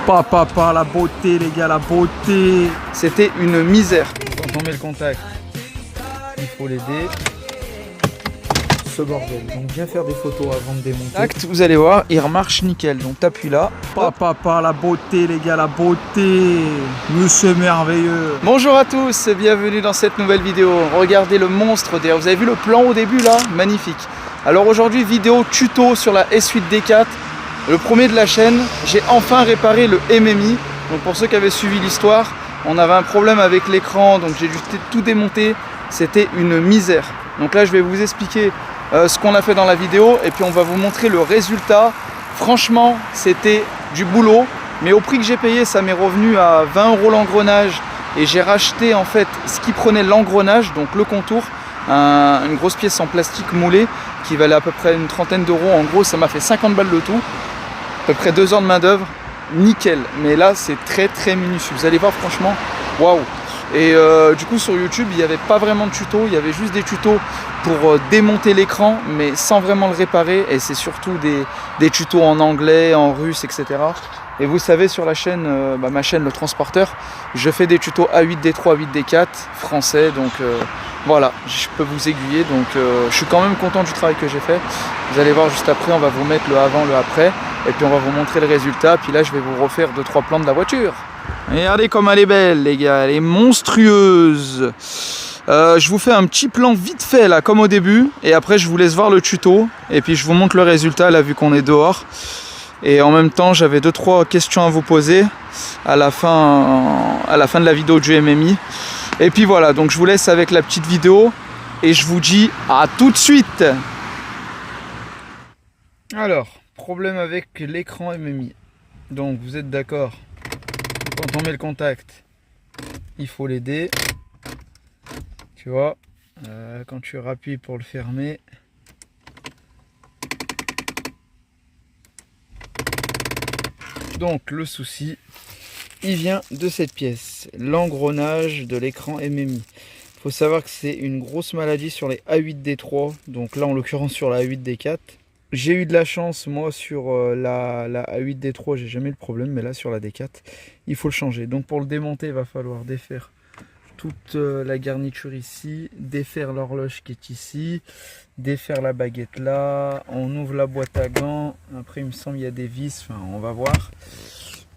Papa, la beauté les gars, la beauté. C'était une misère. Quand on met le contact, il faut l'aider. Ce bordel. Donc bien faire des photos avant de démonter. Tact, vous allez voir, il remarche nickel. Donc t'appuies là. Papa, la beauté les gars, la beauté. Monsieur merveilleux. Bonjour à tous et bienvenue dans cette nouvelle vidéo. Regardez le monstre d'ailleurs. Vous avez vu le plan au début là? Magnifique. Alors aujourd'hui, vidéo tuto sur la S8 D4. Le premier de la chaîne. J'ai enfin réparé le MMI. Donc pour ceux qui avaient suivi l'histoire, on avait un problème avec l'écran. Donc j'ai dû tout démonter. C'était une misère. Donc là, je vais vous expliquer ce qu'on a fait dans la vidéo et puis on va vous montrer le résultat. Franchement, c'était du boulot, mais au prix que j'ai payé, ça m'est revenu à 20 € l'engrenage et j'ai racheté en fait ce qui prenait l'engrenage, donc le contour, une grosse pièce en plastique moulé qui valait à peu près une trentaine d'euros. En gros, ça m'a fait 50 balles le tout, à peu près 2 heures de main d'œuvre, nickel. Mais là, c'est très minutieux. Vous allez voir, franchement, waouh. Et du coup sur YouTube il n'y avait pas vraiment de tuto, il y avait juste des tutos pour démonter l'écran mais sans vraiment le réparer, et c'est surtout des tutos en anglais, en russe, etc. Et vous savez, sur la chaîne, ma chaîne Le Transporteur, je fais des tutos A8D3, A8D4 français, donc voilà, je peux vous aiguiller. Donc je suis quand même content du travail que j'ai fait. Vous allez voir juste après, on va vous mettre le avant, le après, et puis on va vous montrer le résultat. Puis là je vais vous refaire 2-3 plans de la voiture. Regardez comme elle est belle les gars, elle est monstrueuse. Je vous fais un petit plan vite fait là comme au début, et après je vous laisse voir le tuto et puis je vous montre le résultat là vu qu'on est dehors. Et en même temps j'avais 2-3 questions à vous poser à la fin de la vidéo du MMI. Et puis voilà, donc je vous laisse avec la petite vidéo et je vous dis à tout de suite. Alors, problème avec l'écran MMI. Donc vous êtes d'accord? Quand on met le contact, il faut l'aider. Tu vois, quand tu rappuies pour le fermer, donc le souci, il vient de cette pièce, l'engrenage de l'écran MMI. Il faut savoir que c'est une grosse maladie sur les A8D3, donc là en l'occurrence sur la A8D4. J'ai eu de la chance, moi, sur la A8D3, j'ai jamais eu le problème, mais là, sur la D4, il faut le changer. Donc, pour le démonter, il va falloir défaire toute la garniture ici, défaire l'horloge qui est ici, défaire la baguette là, on ouvre la boîte à gants, après, il me semble, il y a des vis, enfin, on va voir.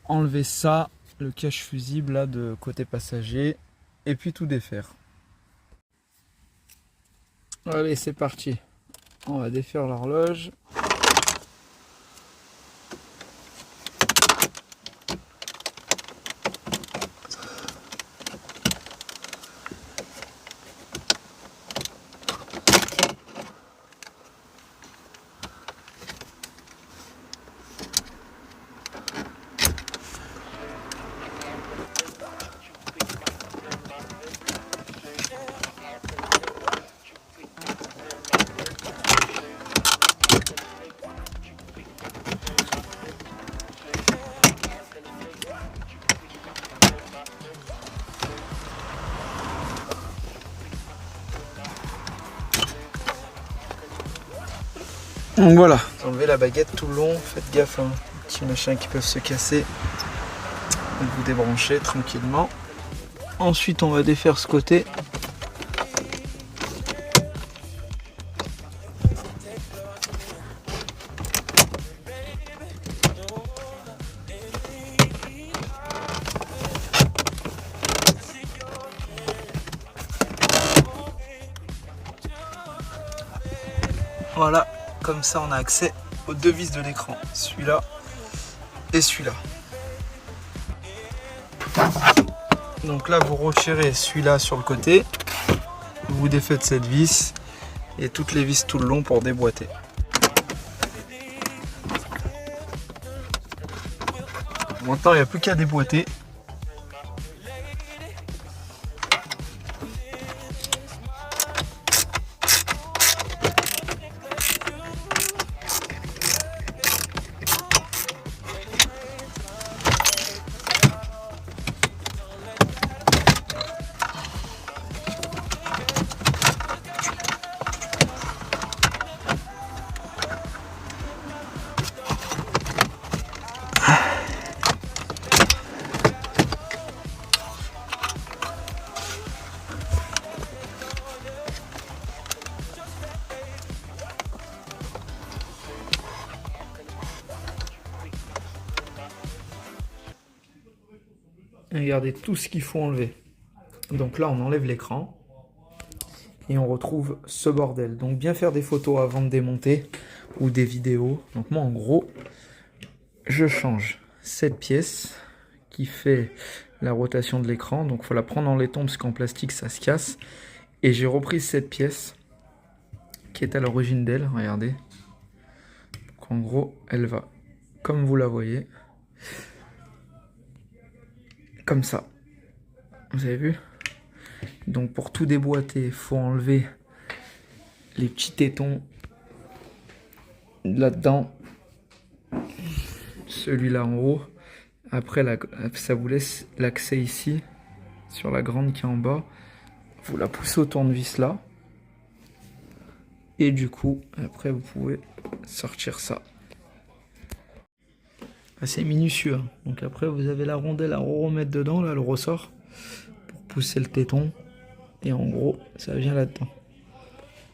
Enlever ça, le cache fusible, là, de côté passager, et puis tout défaire. Allez, c'est parti. On va défaire l'horloge. Donc voilà, enlevez la baguette tout le long, faites gaffe, hein, petits machins qui peuvent se casser. Vous débranchez tranquillement. Ensuite on va défaire ce côté. Voilà. Comme ça on a accès aux deux vis de l'écran, celui-là et celui-là. Donc là vous retirez celui-là sur le côté, vous défaites cette vis et toutes les vis tout le long pour déboîter. Maintenant il n'y a plus qu'à déboîter. Et regardez tout ce qu'il faut enlever. Donc là, on enlève l'écran. Et on retrouve ce bordel. Donc bien faire des photos avant de démonter ou des vidéos. Donc moi en gros, je change cette pièce qui fait la rotation de l'écran. Donc il faut la prendre en laiton parce qu'en plastique ça se casse. Et j'ai repris cette pièce qui est à l'origine d'elle. Regardez. Donc en gros, elle va comme vous la voyez. Comme ça. Vous avez vu ? Donc pour tout déboîter, il faut enlever les petits tétons là-dedans. Celui-là en haut. Après, ça vous laisse l'accès ici, sur la grande qui est en bas. Vous la poussez au tournevis là. Et du coup, après vous pouvez sortir ça. Assez minutieux. Hein. Donc après, vous avez la rondelle à remettre dedans, là, le ressort, pour pousser le téton. Et en gros, ça vient là-dedans.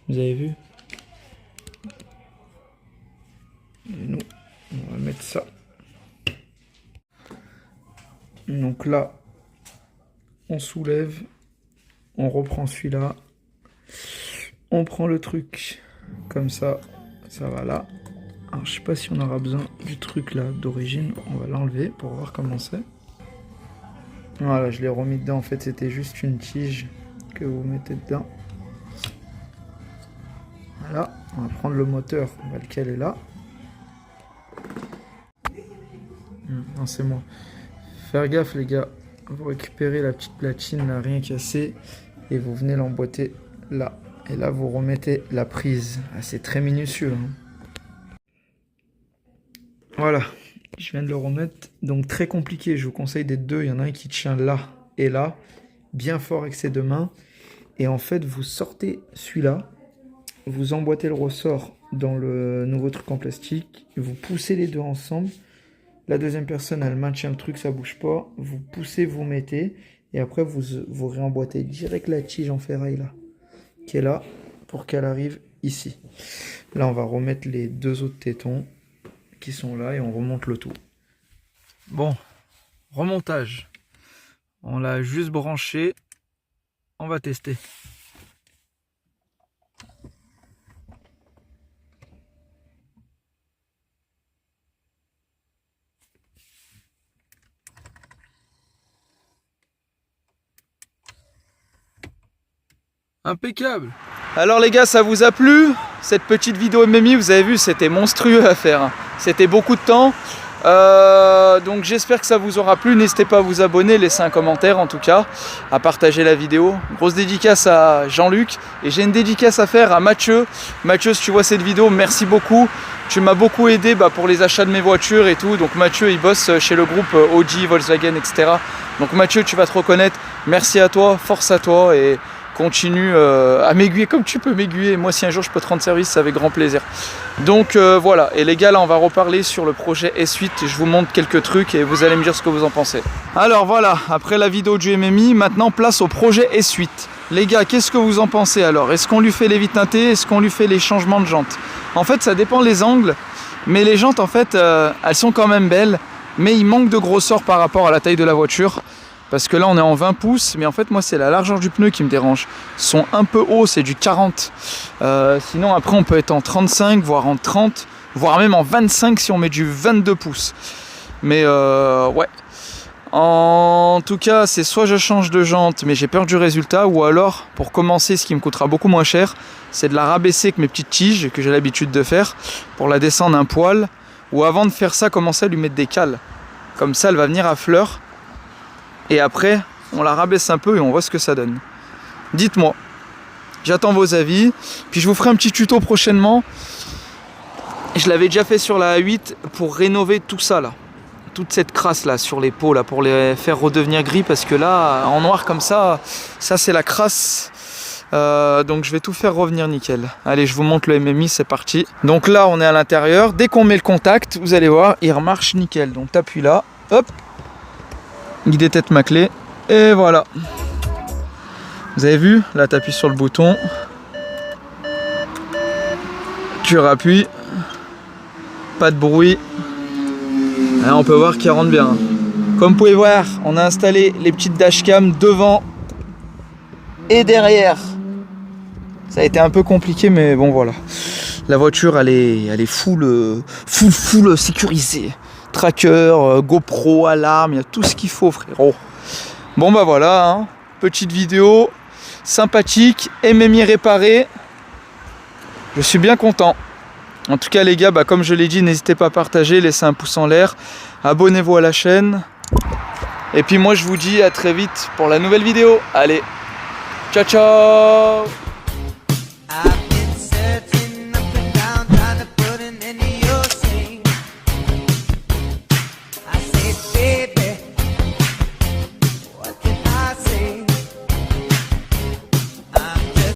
Vous avez vu? Et nous, on va mettre ça. Donc là, on soulève. On reprend celui-là. On prend le truc comme ça. Ça va là. Alors, je sais pas si on aura besoin du truc là d'origine. On va l'enlever pour voir comment c'est. Voilà, je l'ai remis dedans. En fait, c'était juste une tige que vous mettez dedans. Voilà, on va prendre le moteur, on va le caler là. Non, c'est moi. Faire gaffe les gars, vous récupérez la petite platine là, rien cassé, et vous venez l'emboîter là. Et là vous remettez la prise. Ah, c'est très minutieux. Hein. Voilà, je viens de le remettre. Donc très compliqué, je vous conseille des deux. Il y en a un qui tient là et là, bien fort avec ses deux mains. Et en fait, vous sortez celui-là, vous emboîtez le ressort dans le nouveau truc en plastique, vous poussez les deux ensemble. La deuxième personne, elle maintient le truc, ça bouge pas. Vous poussez, vous mettez, et après vous réemboîtez direct la tige en ferraille là, qui est là, pour qu'elle arrive ici. Là, on va remettre les deux autres tétons qui sont là et on remonte le tout. Bon, remontage. On l'a juste branché. On va tester. Impeccable. Alors les gars, ça vous a plu? Cette petite vidéo MMI, vous avez vu, c'était monstrueux à faire. C'était beaucoup de temps. Donc j'espère que ça vous aura plu. N'hésitez pas à vous abonner, laisser un commentaire en tout cas, à partager la vidéo. Grosse dédicace à Jean-Luc. Et j'ai une dédicace à faire à Mathieu. Mathieu, si tu vois cette vidéo, merci beaucoup. Tu m'as beaucoup aidé pour les achats de mes voitures et tout. Donc Mathieu, il bosse chez le groupe Audi, Volkswagen, etc. Donc Mathieu, tu vas te reconnaître. Merci à toi, force à toi et continue à m'aiguiller comme tu peux m'aiguiller. Moi, si un jour je peux te rendre service, c'est avec grand plaisir. Donc voilà. Et les gars, là, on va reparler sur le projet S8. Je vous montre quelques trucs et vous allez me dire ce que vous en pensez. Alors voilà, après la vidéo du MMI, maintenant place au projet S8. Les gars, qu'est-ce que vous en pensez alors? Est-ce qu'on lui fait les vitres teintées? Est-ce qu'on lui fait les changements de jantes? En fait, ça dépend les angles. Mais les jantes, en fait, elles sont quand même belles. Mais il manque de grosseur par rapport à la taille de la voiture. Parce que là on est en 20 pouces, mais en fait moi c'est la largeur du pneu qui me dérange. Ils sont un peu hauts, c'est du 40. Sinon après on peut être en 35, voire en 30, voire même en 25 si on met du 22 pouces. Mais ouais. En tout cas c'est soit je change de jante mais j'ai peur du résultat, ou alors pour commencer ce qui me coûtera beaucoup moins cher, c'est de la rabaisser avec mes petites tiges que j'ai l'habitude de faire pour la descendre un poil. Ou avant de faire ça, commencer à lui mettre des cales. Comme ça elle va venir à fleur. Et après, on la rabaisse un peu et on voit ce que ça donne. Dites-moi. J'attends vos avis. Puis je vous ferai un petit tuto prochainement. Je l'avais déjà fait sur la A8 pour rénover tout ça là. Toute cette crasse là sur les pots là, pour les faire redevenir gris. Parce que là, en noir comme ça c'est la crasse. Donc je vais tout faire revenir nickel. Allez, je vous montre le MMI, c'est parti. Donc là, on est à l'intérieur. Dès qu'on met le contact, vous allez voir, il remarche nickel. Donc t'appuies là, hop. Guider tête ma clé et voilà. Vous avez vu, là tu appuies sur le bouton, tu rappuies, pas de bruit, là, on peut voir qu'il rentre bien. Comme vous pouvez voir, on a installé les petites dashcam devant et derrière. Ça a été un peu compliqué, mais bon voilà. La voiture, elle est full sécurisée. Tracker, GoPro, alarme, il y a tout ce qu'il faut, frérot. Bon bah voilà, hein. Petite vidéo sympathique, MMI réparé. Je suis bien content. En tout cas les gars, comme je l'ai dit, n'hésitez pas à partager, laissez un pouce en l'air, abonnez-vous à la chaîne. Et puis moi je vous dis à très vite pour la nouvelle vidéo. Allez, ciao ciao.